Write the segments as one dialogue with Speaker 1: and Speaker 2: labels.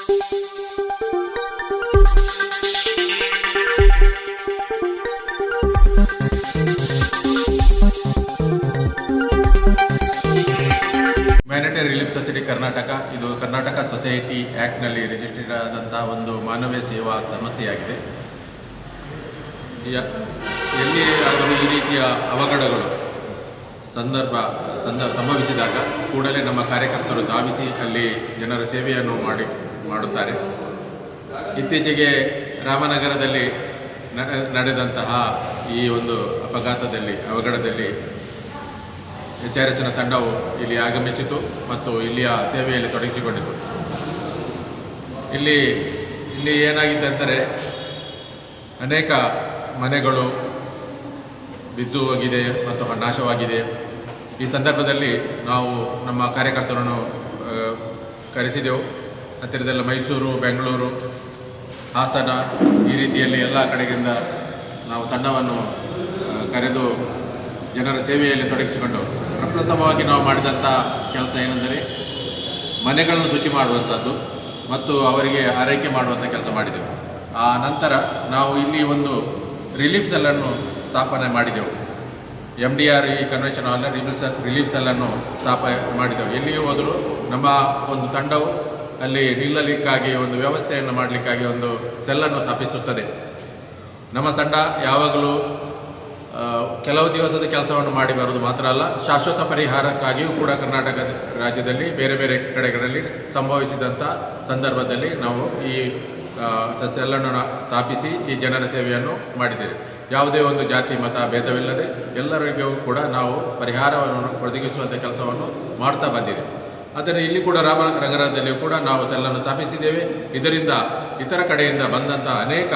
Speaker 1: Humanitarian relief society Karnataka ಇದು Karnataka society ಆ್ಯಕ್ಟ್ನಲ್ಲಿ registered ಆದಂಥ ಒಂದು ಮಾನವೀಯ ಸೇವಾ ಸಂಸ್ಥೆಯಾಗಿದೆ. ಎಲ್ಲಿ ಆದರೂ ಈ ರೀತಿಯ ಅವಘಡಗಳು ಸಂಭವಿಸಿದಾಗ ಕೂಡಲೇ ನಮ್ಮ ಕಾರ್ಯಕರ್ತರು ಧಾವಿಸಿ ಅಲ್ಲಿ ಜನರ ಸೇವೆಯನ್ನು ಮಾಡುತ್ತಾರೆ. ಇತ್ತೀಚೆಗೆ ರಾಮನಗರದಲ್ಲಿ ನಡೆದಂತಹ ಈ ಒಂದು ಅವಘಡದಲ್ಲಿ HRSನ ತಂಡವು ಇಲ್ಲಿ ಆಗಮಿಸಿತು ಮತ್ತು ಇಲ್ಲಿಯ ಸೇವೆಯಲ್ಲಿ ತೊಡಗಿಸಿಕೊಂಡಿತು. ಇಲ್ಲಿ ಏನಾಗಿತ್ತು ಅಂದರೆ ಅನೇಕ ಮನೆಗಳು ಬಿದ್ದು ಹೋಗಿದೆ ಮತ್ತು ನಾಶವಾಗಿದೆ. ಈ ಸಂದರ್ಭದಲ್ಲಿ ನಾವು ನಮ್ಮ ಕಾರ್ಯಕರ್ತರನ್ನು ಕರೆಸಿದೆವು. ಹತ್ತಿರದಲ್ಲ ಮೈಸೂರು, ಬೆಂಗಳೂರು, ಹಾಸನ ಈ ರೀತಿಯಲ್ಲಿ ಎಲ್ಲ ಕಡೆಗಿಂದ ನಾವು ತಂಡವನ್ನು ಕರೆದು ಜನರ ಸೇವೆಯಲ್ಲಿ ತೊಡಗಿಸಿಕೊಂಡು ಪ್ರಪ್ರಥಮವಾಗಿ ನಾವು ಮಾಡಿದಂಥ ಕೆಲಸ ಏನೆಂದರೆ ಮನೆಗಳನ್ನು ಶುಚಿ ಮಾಡುವಂಥದ್ದು ಮತ್ತು ಅವರಿಗೆ ಆರೈಕೆ ಮಾಡುವಂಥ ಕೆಲಸ ಮಾಡಿದೆವು. ಆ ನಂತರ ನಾವು ಇಲ್ಲಿ ಒಂದು ರಿಲೀಫ್ ಸೆಲ್ಲನ್ನು ಸ್ಥಾಪನೆ ಮಾಡಿದೆವು. MDR ಕನ್ವೆನ್ಷನ್ ಹಾಲ್ನ ರಿಲೀಫ್ ಸೆಲ್ಲನ್ನು ಸ್ಥಾಪನೆ ಮಾಡಿದೆವು. ಎಲ್ಲಿಯೂ ಹೋದರೂ ನಮ್ಮ ಒಂದು ತಂಡವು ಅಲ್ಲಿ ನಿಲ್ಲಲಿಕ್ಕಾಗಿ ಒಂದು ವ್ಯವಸ್ಥೆಯನ್ನು ಮಾಡಲಿಕ್ಕಾಗಿ ಒಂದು ಸೆಲ್ಲನ್ನು ಸ್ಥಾಪಿಸುತ್ತದೆ. ನಮ್ಮ ತಂಡ ಯಾವಾಗಲೂ ಕೆಲವು ದಿವಸದ ಕೆಲಸವನ್ನು ಮಾಡಿ ಬರುವುದು ಮಾತ್ರ ಅಲ್ಲ, ಶಾಶ್ವತ ಪರಿಹಾರಕ್ಕಾಗಿಯೂ ಕೂಡ ಕರ್ನಾಟಕ ರಾಜ್ಯದಲ್ಲಿ ಬೇರೆ ಬೇರೆ ಕಡೆಗಳಲ್ಲಿ ಸಂಭವಿಸಿದಂಥ ಸಂದರ್ಭದಲ್ಲಿ ನಾವು ಈ ಸೆಲ್ಲನ್ನು ಸ್ಥಾಪಿಸಿ ಈ ಜನರ ಸೇವೆಯನ್ನು ಮಾಡಿದ್ದೇವೆ. ಯಾವುದೇ ಒಂದು ಜಾತಿ ಮತ ಭೇದವಿಲ್ಲದೆ ಎಲ್ಲರಿಗೂ ಕೂಡ ನಾವು ಪರಿಹಾರವನ್ನು ಒದಗಿಸುವಂಥ ಕೆಲಸವನ್ನು ಮಾಡ್ತಾ ಬಂದಿದೆ. ಆದರೆ ಇಲ್ಲಿ ಕೂಡ ರಾಮನಗರದಲ್ಲಿಯೂ ಕೂಡ ನಾವು ಸೆಲ್ಲನ್ನು ಸ್ಥಾಪಿಸಿದ್ದೇವೆ. ಇದರಿಂದ ಇತರ ಕಡೆಯಿಂದ ಬಂದಂಥ ಅನೇಕ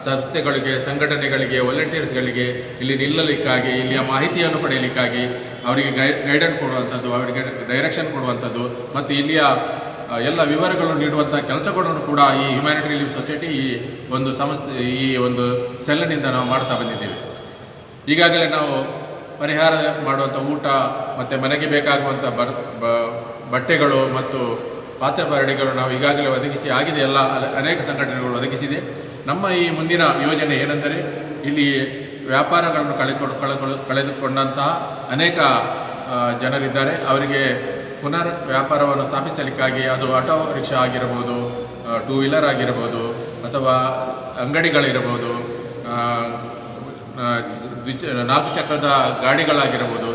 Speaker 1: ಸಂಸ್ಥೆಗಳಿಗೆ, ಸಂಘಟನೆಗಳಿಗೆ, ವಾಲಂಟಿಯರ್ಸ್ಗಳಿಗೆ ಇಲ್ಲಿ ನಿಲ್ಲಲಿಕ್ಕಾಗಿ, ಇಲ್ಲಿಯ ಮಾಹಿತಿಯನ್ನು ಪಡೆಯಲಿಕ್ಕಾಗಿ ಅವರಿಗೆ ಗೈಡೆನ್ಸ್ ಕೊಡುವಂಥದ್ದು, ಅವರಿಗೆ ಡೈರೆಕ್ಷನ್ ಕೊಡುವಂಥದ್ದು ಮತ್ತು ಇಲ್ಲಿಯ ಎಲ್ಲ ವಿವರಗಳನ್ನು ನೀಡುವಂಥ ಕೆಲಸಗಳನ್ನು ಕೂಡ ಈ ಹ್ಯುಮ್ಯಾನಿಟೇರಿಯನ್ ರಿಲೀಫ್ ಸೊಸೈಟಿ ಈ ಒಂದು ಸೆಲ್ಲಿನಿಂದ ನಾವು ಮಾಡ್ತಾ ಬಂದಿದ್ದೇವೆ. ಈಗಾಗಲೇ ನಾವು ಪರಿಹಾರ ಮಾಡುವಂಥ ಊಟ ಮತ್ತು ಮನೆಗೆ ಬೇಕಾಗುವಂಥ ಬಟ್ಟೆಗಳು ಮತ್ತು ಪಾತ್ರೆ ಪರಡಿಗಳು ನಾವು ಈಗಾಗಲೇ ಒದಗಿಸಿ ಆಗಿದೆ. ಎಲ್ಲ ಅನೇಕ ಸಂಘಟನೆಗಳು ಒದಗಿಸಿದೆ. ನಮ್ಮ ಈ ಮುಂದಿನ ಯೋಜನೆ ಏನೆಂದರೆ ಇಲ್ಲಿ ವ್ಯಾಪಾರಗಳನ್ನು ಕಳೆದುಕೊಂಡಂತಹ ಅನೇಕ ಜನರಿದ್ದಾರೆ. ಅವರಿಗೆ ಪುನರ್ ವ್ಯಾಪಾರವನ್ನು ಸ್ಥಾಪಿಸಲಿಕ್ಕಾಗಿ ಅದು ಆಟೋ ರಿಕ್ಷಾ ಆಗಿರಬಹುದು, 2 ವೀಲರ್ ಆಗಿರಬಹುದು ಅಥವಾ ಅಂಗಡಿಗಳಿರಬಹುದು, 4 ಚಕ್ರದ ಗಾಡಿಗಳಾಗಿರಬಹುದು,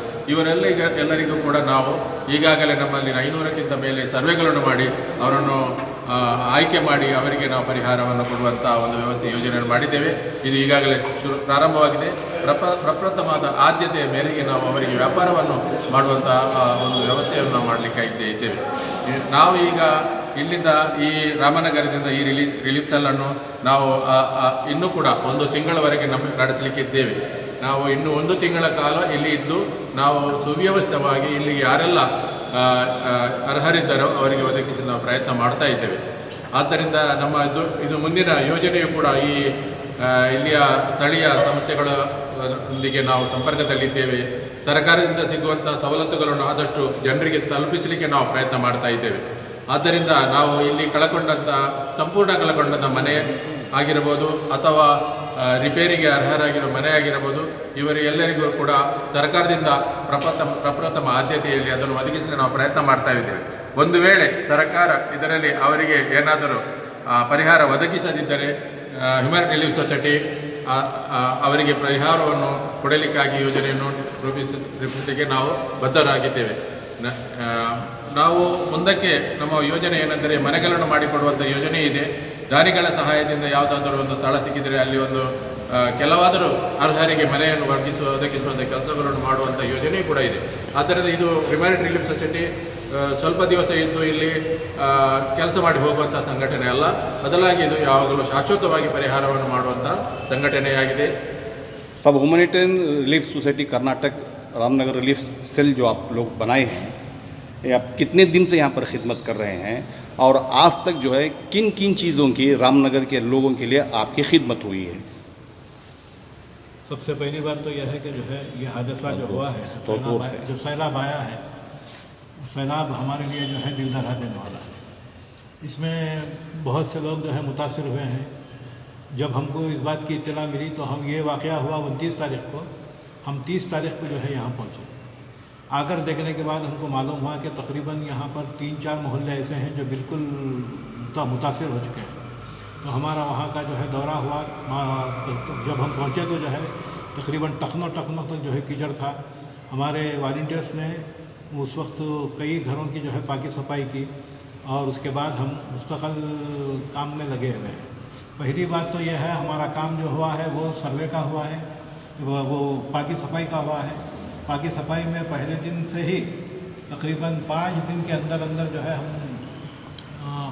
Speaker 1: ಎಲ್ಲರಿಗೂ ಕೂಡ ನಾವು ಈಗಾಗಲೇ ನಮ್ಮಲ್ಲಿ 500ಕ್ಕಿಂತ ಮೇಲೆ ಸರ್ವೆಗಳನ್ನು ಮಾಡಿ ಅವರನ್ನು ಆಯ್ಕೆ ಮಾಡಿ ಅವರಿಗೆ ನಾವು ಪರಿಹಾರವನ್ನು ಕೊಡುವಂಥ ಒಂದು ಯೋಜನೆಯನ್ನು ಮಾಡಿದ್ದೇವೆ. ಇದು ಈಗಾಗಲೇ ಪ್ರಾರಂಭವಾಗಿದೆ. ಪ್ರಪ್ರಥಮವಾದ ಆದ್ಯತೆಯ ಮೇರೆಗೆ ನಾವು ಅವರಿಗೆ ವ್ಯಾಪಾರವನ್ನು ಮಾಡುವಂಥ ಒಂದು ವ್ಯವಸ್ಥೆಯನ್ನು ನಾವು ಮಾಡಲಿಕ್ಕಾಗಿದ್ದೇವೆ. ನಾವು ಈಗ ಇಲ್ಲಿಂದ ಈ ರಾಮನಗರದಿಂದ ಈ ರಿಲೀಫ್ ಸೆಲ್ಲನ್ನು ನಾವು ಇನ್ನೂ ಕೂಡ 1 ತಿಂಗಳವರೆಗೆ ನಡೆಸಲಿಕ್ಕಿದ್ದೇವೆ. ನಾವು ಇನ್ನು 1 ತಿಂಗಳ ಕಾಲ ಇಲ್ಲಿ ಇದ್ದು ನಾವು ಸುವ್ಯವಸ್ಥಿತವಾಗಿ ಇಲ್ಲಿ ಯಾರೆಲ್ಲ ಅರ್ಹರಿದ್ದಾರೋ ಅವರಿಗೆ ಒದಗಿಸಲು ನಾವು ಪ್ರಯತ್ನ ಮಾಡ್ತಾ ಇದ್ದೇವೆ. ಆದ್ದರಿಂದ ನಮ್ಮ ಇದು ಮುಂದಿನ ಯೋಜನೆಯು ಕೂಡ ಇಲ್ಲಿಯ ಸ್ಥಳೀಯ ಸಂಸ್ಥೆಗಳೊಂದಿಗೆ ನಾವು ಸಂಪರ್ಕದಲ್ಲಿದ್ದೇವೆ. ಸರ್ಕಾರದಿಂದ ಸಿಗುವಂಥ ಸವಲತ್ತುಗಳನ್ನು ಆದಷ್ಟು ಜನರಿಗೆ ತಲುಪಿಸಲಿಕ್ಕೆ ನಾವು ಪ್ರಯತ್ನ ಮಾಡ್ತಾ ಇದ್ದೇವೆ. ಆದ್ದರಿಂದ ನಾವು ಇಲ್ಲಿ ಸಂಪೂರ್ಣ ಕಳಕೊಂಡಂಥ ಮನೆ ಆಗಿರಬಹುದು ಅಥವಾ ರಿಪೇರಿಗೆ ಅರ್ಹರಾಗಿರೋ ಮನೆ ಆಗಿರಬಹುದು, ಎಲ್ಲರಿಗೂ ಕೂಡ ಸರ್ಕಾರದಿಂದ ಪ್ರಪ್ರಥಮ ಆದ್ಯತೆಯಲ್ಲಿ ಅದನ್ನು ಒದಗಿಸಲು ನಾವು ಪ್ರಯತ್ನ ಮಾಡ್ತಾ ಇದ್ದೇವೆ. ಒಂದು ವೇಳೆ ಸರ್ಕಾರ ಇದರಲ್ಲಿ ಅವರಿಗೆ ಏನಾದರೂ ಪರಿಹಾರ ಒದಗಿಸದಿದ್ದರೆ ಹ್ಯುಮ್ಯಾನಿಟೇರಿಯನ್ ರಿಲೀಫ್ ಸೊಸೈಟಿ ಅವರಿಗೆ ಪರಿಹಾರವನ್ನು ಕೊಡಲಿಕ್ಕಾಗಿ ಯೋಜನೆಯನ್ನು ರೂಪಿಸಲಿಕ್ಕೆ ನಾವು ಬದ್ಧರಾಗಿದ್ದೇವೆ. ನಾವು ಮುಂದಕ್ಕೆ ನಮ್ಮ ಯೋಜನೆ ಏನೆಂದರೆ ಮನೆಗಳನ್ನು ಮಾಡಿಕೊಡುವಂಥ ಯೋಜನೆ ಇದೆ. ದಾನಿಗಳ ಸಹಾಯದಿಂದ ಯಾವುದಾದರೂ ಒಂದು ಸ್ಥಳ ಸಿಕ್ಕಿದರೆ ಅಲ್ಲಿ ಒಂದು ಕೆಲವಾದರೂ ಅರ್ಹರಿಗೆ ಮನೆಯನ್ನು ಒದಗಿಸುವಂಥ ಕೆಲಸಗಳನ್ನು ಮಾಡುವಂಥ ಯೋಜನೆ ಕೂಡ ಇದೆ. ಆದ್ದರಿಂದ ಇದು ಹ್ಯುಮ್ಯಾನಿಟೇರಿಯನ್ ರಿಲೀಫ್ ಸೊಸೈಟಿ ಸ್ವಲ್ಪ ದಿವಸ ಇದ್ದು ಇಲ್ಲಿ ಕೆಲಸ ಮಾಡಿ ಹೋಗುವಂಥ ಸಂಘಟನೆ ಅಲ್ಲ, ಬದಲಾಗಿ ಇದು ಯಾವಾಗಲೂ ಶಾಶ್ವತವಾಗಿ ಪರಿಹಾರವನ್ನು ಮಾಡುವಂಥ ಸಂಘಟನೆಯಾಗಿದೆ.
Speaker 2: तब humanitarian relief society Karnataka Ramanagara relief cell जो आप लोग बनाए हैं, ये आप कितने दिन से यहाँ पर खिदमत कर रहे हैं और आज तक जो है किन किन चीज़ों की रामनगर के लोगों के लिए आपकी खिदमत हुई है?
Speaker 3: सबसे पहली बात तो यह है कि जो है ये हादसा जो हुआ है, जो सैलाब आया है, सैलाब हमारे लिए जो है दिल दहला देने वाला है। इसमें बहुत से लोग जो है मुतासिर हुए हैं। जब हमको इस बात की इत्तला मिली तो हम ये वाक़या हुआ 29 तारीख़ को, हम 30 तारीख़ को जो है यहाँ पहुँचे। आकर देखने के बाद हमको मालूम हुआ कि तकरीबन यहाँ पर 3-4 मोहल्ले ऐसे हैं जो बिल्कुल मुतासिर हो चुके हैं। तो हमारा वहाँ का जो है दौरा हुआ। जब हम पहुँचे तो जो है तकरीबन टखनों तक जो है कीचड़ था। हमारे वॉलंटियर्स ने उस वक्त कई घरों की जो है पाकी सफाई की और उसके बाद हम मुस्तक़िल काम में लगे हुए हैं। पहली बात तो यह है, हमारा काम जो हुआ है वो सर्वे का हुआ है, वो पाकी सफाई का हुआ है। पाकी सफाई में पहले दिन से ही तकरीबन 5 दिन के अंदर जो है हम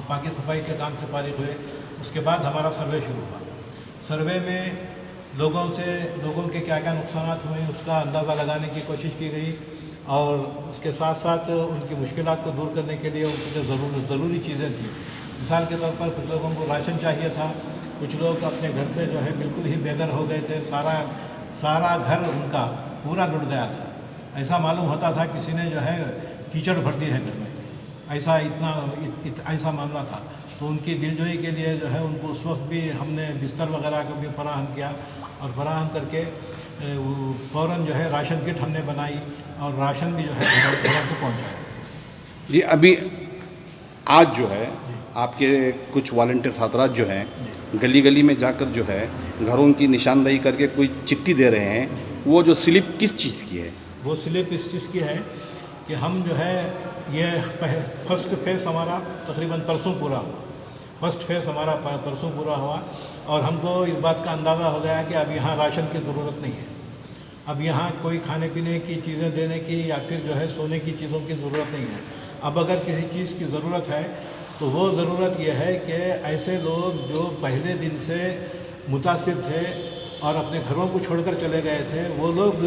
Speaker 3: पाकी सफाई के काम से फारिग हुए। उसके बाद हमारा सर्वे शुरू हुआ। सर्वे में लोगों के क्या क्या नुकसानात हुए उसका अंदाज़ा लगाने की कोशिश की गई और उसके साथ साथ उनकी मुश्किलात को दूर करने के लिए उनकी जो ज़रूरी चीज़ें थी। मिसाल के तौर पर कुछ लोगों को राशन चाहिए था, कुछ लोग अपने घर से जो है बिल्कुल ही बेघर हो गए थे। सारा घर उनका पूरा लुट गया था। ऐसा मालूम होता था किसी ने जो है कीचड़ भर दी है घर में, ऐसा मामला था। तो उनकी दिलजोई के लिए जो है उनको उस वक्त भी हमने बिस्तर वगैरह को भी फराहम किया और फराहम करके फ़ौरन जो है राशन किट हमने बनाई और राशन भी जो है घर को पहुँचाया।
Speaker 2: जी, अभी आज जो है आपके कुछ वॉलंटियर छात्रात जो हैं गली गली में जाकर जो है घरों की निशानदेही करके कोई चिट्ठी दे रहे हैं। वो जो स्लिप किस चीज़ की है? वो
Speaker 3: स्लिप इस चीज़ की है कि हम जो है ये फर्स्ट फेज़ हमारा तकरीबन परसों पूरा हुआ। फर्स्ट फेज़ हमारा परसों पूरा हुआ और हमको इस बात का अंदाज़ा हो गया कि अब यहाँ राशन की ज़रूरत नहीं है। अब यहाँ कोई खाने पीने की चीज़ें देने की या फिर जो है सोने की चीज़ों की ज़रूरत नहीं है। अब अगर किसी चीज़ की ज़रूरत है तो वो ज़रूरत यह है कि ऐसे लोग जो पहले दिन से मुतासिर थे और अपने घरों को छोड़कर चले गए थे, वो लोग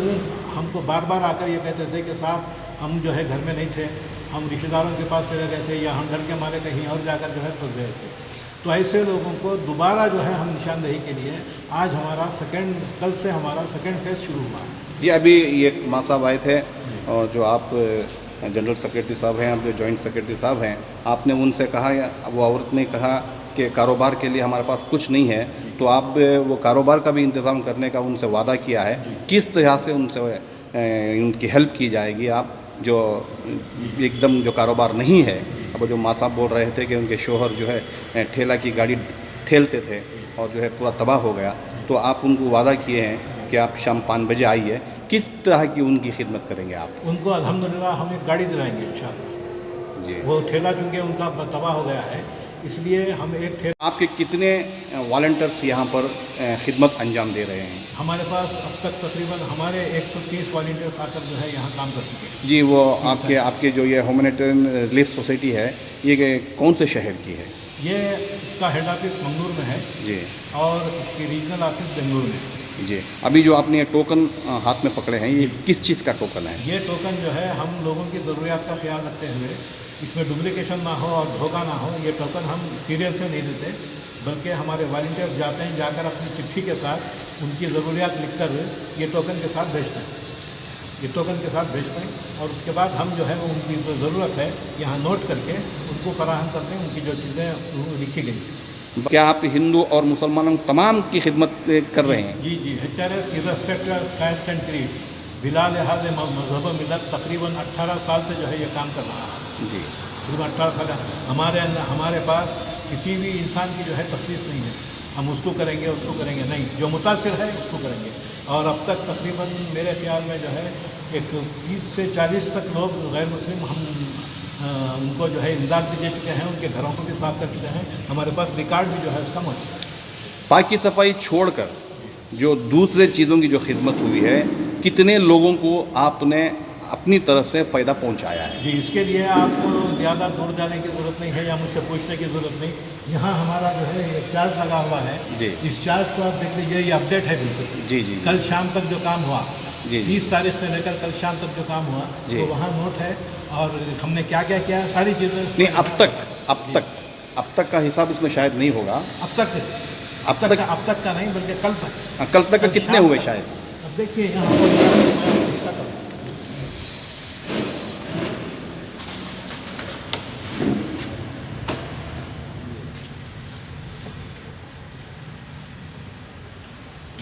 Speaker 3: हमको बार बार आकर ये कहते थे कि साहब हम जो है घर में नहीं थे, हम रिश्तेदारों के पास चले गए थे या हम डर के मारे कहीं और जाकर जो है फंस गए थे। तो ऐसे लोगों को दोबारा जो है हम निशानदेही के लिए आज हमारा कल से हमारा सेकेंड फेज़ शुरू हुआ।
Speaker 2: जी, अभी ये माँ साहब आए थे और जो आप जनरल सेक्रेटरी साहब हैं, आप जो जॉइंट सेक्रेटरी साहब हैं, आपने उनसे कहा या वो औरत ने कहा कि कारोबार के लिए हमारे पास कुछ नहीं है, तो आप वो कारोबार का भी इंतज़ाम करने का उनसे वादा किया है। किस तरह से उनसे उनकी हेल्प की जाएगी? आप जो एकदम जो कारोबार नहीं है, अब जो माँ साहब बोल रहे थे कि उनके शोहर जो है ठेला की गाड़ी ठेलते थे और जो है पूरा तबाह हो गया, तो आप उनको वादा किए हैं कि आप शाम 5 बजे आइए। किस तरह की उनकी खिदमत करेंगे आप?
Speaker 3: उनको अल्हम्दुलिल्लाह हम एक गाड़ी दिलाएंगे इंशाअल्लाह। जी, वो ठेला चूँकि उनका तबाह हो गया है, इसलिए हम एक ठेला।
Speaker 2: आपके कितने वॉलंटियर्स यहाँ पर खिदमत अंजाम दे रहे हैं?
Speaker 3: हमारे पास अब तक तकरीबन हमारे 130 वॉलंटियर्स आकर जो है यहाँ काम कर चुके हैं।
Speaker 2: जी, वो आपके जो ये ह्यूमैनिटेरियन रिलीफ सोसाइटी है, ये कौन से शहर की है?
Speaker 3: ये इसका हेड ऑफिस मंगलूर में है
Speaker 2: जी
Speaker 3: और इसकी रीजनल ऑफिस बेंगलुरु में।
Speaker 2: जी, अभी जो आपने ये टोकन हाथ में पकड़े हैं, ये किस चीज़ का टोकन है?
Speaker 3: ये टोकन जो है हम लोगों की ज़रूरियात का ख्याल रखते हुए, इसमें डुप्लीकेशन ना हो और धोखा ना हो, ये टोकन हम सीरियल से नहीं देते, बल्कि हमारे वॉलंटियर्स जाते हैं, जाकर अपनी चिट्ठी के साथ उनकी ज़रूरियात लिखकर ये टोकन के साथ भेजते हैं। ये टोकन के साथ भेजते हैं और उसके बाद हम जो है वो उनकी जो ज़रूरत है यहाँ नोट करके उनको फराहम करते हैं, उनकी जो चीज़ें लिखी गई।
Speaker 2: क्या आप हिंदू और मुसलमानों तमाम की खिदमत कर रहे हैं?
Speaker 3: जी जी, HRS respect caste and creed बिला लिहाज मजहब मिलत तकरीबन 18 साल से जो है ये काम कर रहा है।
Speaker 2: जी,
Speaker 3: तकरीबन 18 साल हमारे पास किसी भी इंसान की जो है तखसीस नहीं है, हम उसको करेंगे नहीं, जो मुतासिर है उसको करेंगे। और अब तक तकरीबन मेरे ख्याल में जो है एक 30 से 40 तक लोग गैर मुस्लिम हम उनको जो है इमदाद भी दे चुके हैं, उनके घरों को भी साफ कर चुके हैं। हमारे पास रिकॉर्ड भी जो है उसका मौजूद है।
Speaker 2: पाकी सफाई छोड़कर जो दूसरे चीज़ों की जो खिदमत हुई है, कितने लोगों को आपने अपनी तरफ से फ़ायदा पहुंचाया है?
Speaker 3: जी, इसके लिए आपको ज़्यादा दूर जाने की ज़रूरत नहीं है या मुझसे पूछने की ज़रूरत नहीं। यहाँ हमारा जो है ये चार्ज लगा हुआ है
Speaker 2: जी।
Speaker 3: इस चार्ज को आप देख लीजिए, ये अपडेट है बिल्कुल।
Speaker 2: जी जी,
Speaker 3: कल शाम तक जो काम हुआ,
Speaker 2: जी
Speaker 3: 30 तारीख से लेकर कल शाम तक जो काम हुआ
Speaker 2: जी।
Speaker 3: तो वहाँ नोट है और हमने क्या क्या किया सारी चीज़ें।
Speaker 2: नहीं, अब तक का हिसाब इसमें शायद नहीं होगा।
Speaker 3: अब तक का नहीं, बल्कि कल तक
Speaker 2: का कितने हुए शायद?
Speaker 3: अब देखिए यहाँ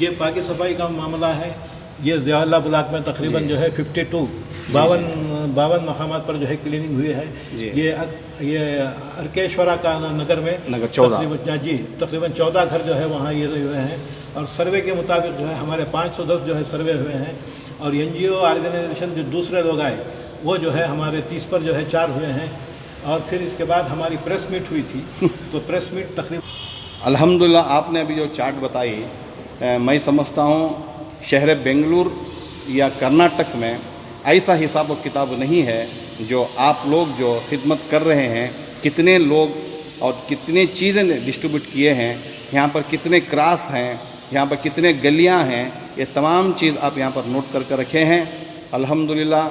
Speaker 3: ये पाकि सफाई का मामला है। ये ज़ियाउल्लाह ब्लॉक में तकरीबन जो है 52 मकामात पर जो है क्लीनिंग हुई है।
Speaker 2: जी।
Speaker 3: ये अर्केश्वरा का नगर में
Speaker 2: नगर 14
Speaker 3: तकरीबन 14 घर जो है वहाँ ये हुए हैं। और सर्वे के मुताबिक जो है हमारे 510 जो है सर्वे हुए हैं। और NGO ऑर्गेनाइजेशन जो दूसरे लोग आए वो जो है हमारे 30 पर जो है 4 हुए हैं। और फिर इसके बाद हमारी प्रेस मीट हुई थी तो प्रेस मीट तकरीबन
Speaker 2: अल्हम्दुलिल्लाह आपने अभी जो चार्ट बताई, मैं समझता हूँ शहर बेंगलुरु या कर्नाटक में ऐसा हिसाब व किताब नहीं है जो आप लोग जो खिदमत कर रहे हैं, कितने लोग और कितने चीज़ें डिस्ट्रीब्यूट किए हैं, यहाँ पर कितने क्रास हैं, यहाँ पर कितने गलियाँ हैं, ये तमाम चीज़ आप यहाँ पर नोट कर रखे हैं। अल्हम्दुलिल्लाह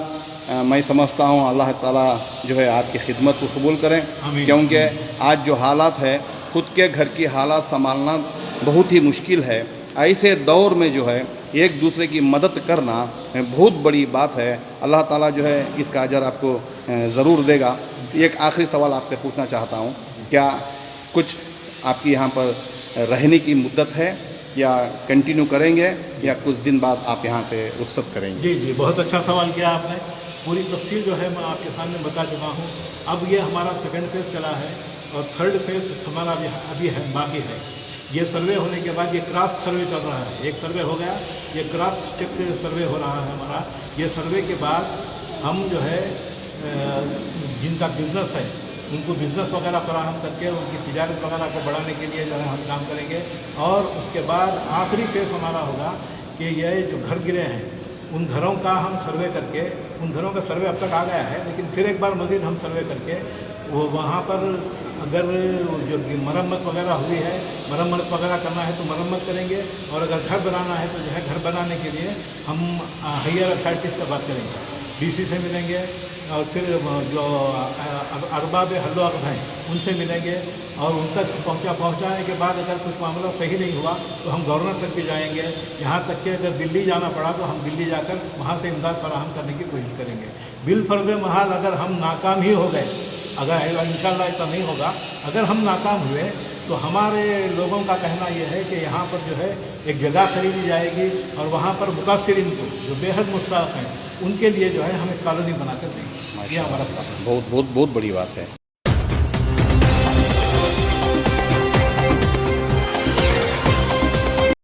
Speaker 2: मैं समझता हूँ अल्लाह ताला जो है आपकी खिदमत को कबूल करें, क्योंकि आज जो हालात है ख़ुद के घर की हालात संभालना बहुत ही मुश्किल है। ऐसे दौर में जो है एक दूसरे की मदद करना बहुत बड़ी बात है। अल्लाह ताला जो है इसका अजर आपको ज़रूर देगा। एक आखिरी सवाल आपसे पूछना चाहता हूँ, क्या कुछ आपकी यहाँ पर रहने की मुद्दत है या कंटिन्यू करेंगे या कुछ दिन बाद आप यहाँ से रुखसत करेंगे?
Speaker 3: जी, बहुत अच्छा सवाल किया आपने। पूरी तफसील जो है मैं आपके सामने बता चुका हूँ। अब ये हमारा सेकंड फेज़ चला है और थर्ड फेज़ हमारा अभी है, बाकी है। ये सर्वे होने के बाद ये क्रॉस सर्वे चल रहा है। एक सर्वे हो गया, ये क्रॉस चेक सर्वे हो रहा है हमारा। ये सर्वे के बाद हम जो है जिनका बिज़नेस है उनको बिज़नेस वगैरह फराहम करके उनकी तिजारत वगैरह को बढ़ाने के लिए जो है हम काम करेंगे। और उसके बाद आखिरी फेज़ हमारा होगा कि ये जो घर गिरे हैं उन घरों का हम सर्वे करके, उन घरों का सर्वे अब तक आ गया है, लेकिन फिर एक बार मज़ीद हम सर्वे करके वो वहाँ पर अगर जो मरम्मत वगैरह हुई है, मरम्मत वगैरह करना है तो मरम्मत करेंगे। और अगर घर बनाना है तो जो है घर बनाने के लिए हम हायर अथॉरिटीज़ से बात करेंगे, DC से मिलेंगे और फिर जो अरबाब हल्लो अक़द हैं उनसे मिलेंगे। और उन तक पहुँचाने के बाद अगर कुछ मामला सही नहीं हुआ तो हम गवर्नर तक भी जाएंगे। यहाँ तक कि अगर दिल्ली जाना पड़ा तो हम दिल्ली जाकर वहाँ से इमदाद फराहम करने की कोशिश करेंगे। बिलफर्ज़ महाल अगर हम नाकाम ही हो गए, अगर इंशाल्लाह ऐसा नहीं होगा, अगर हम नाकाम हुए तो हमारे लोगों का कहना यह है कि यहाँ पर जो है एक जगह खरीदी जाएगी और वहाँ पर मुकासिरीन को जो बेहद मुस्तहक़ हैं उनके लिए जो है हम एक कॉलोनी बना कर देंगे। ये हमारा
Speaker 2: बहुत बहुत बहुत बड़ी बात है।